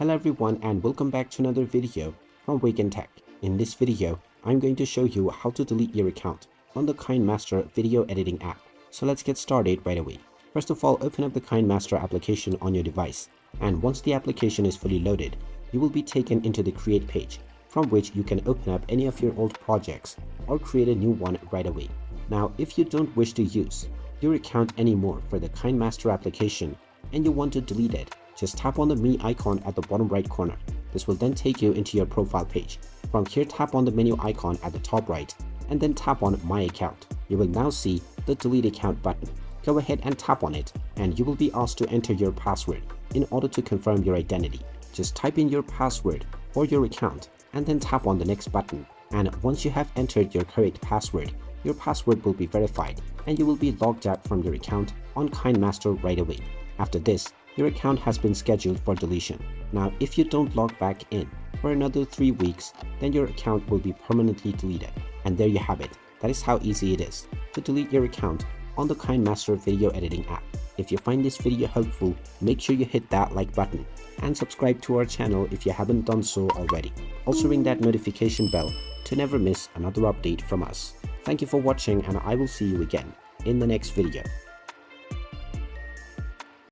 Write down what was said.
Hello everyone and welcome back to another video from Wake&Tech. In this video, I'm going to show you how to delete your account on the KineMaster video editing app. So let's get started right away. First of all, open up the KineMaster application on your device, and once the application is fully loaded, you will be taken into the Create page, from which you can open up any of your old projects or create a new one right away. Now, if you don't wish to use your account anymore for the KineMaster application and you want to delete it, just tap on the Me icon at the bottom right corner. This will then take you into your profile page. From here, tap on the menu icon at the top right and then tap on My Account. You will now see the Delete Account button. Go ahead and tap on it and you will be asked to enter your password in order to confirm your identity. Just type in your password for your account and then tap on the next button. And once you have entered your correct password, your password will be verified and you will be logged out from your account on KineMaster right away. After this, your account has been scheduled for deletion. Now, if you don't log back in for another 3 weeks, then your account will be permanently deleted. And there you have it. That is how easy it is to delete your account on the KineMaster video editing app. If you find this video helpful, make sure you hit that like button and subscribe to our channel if you haven't done so already. Also ring that notification bell to never miss another update from us. Thank you for watching and I will see you again in the next video.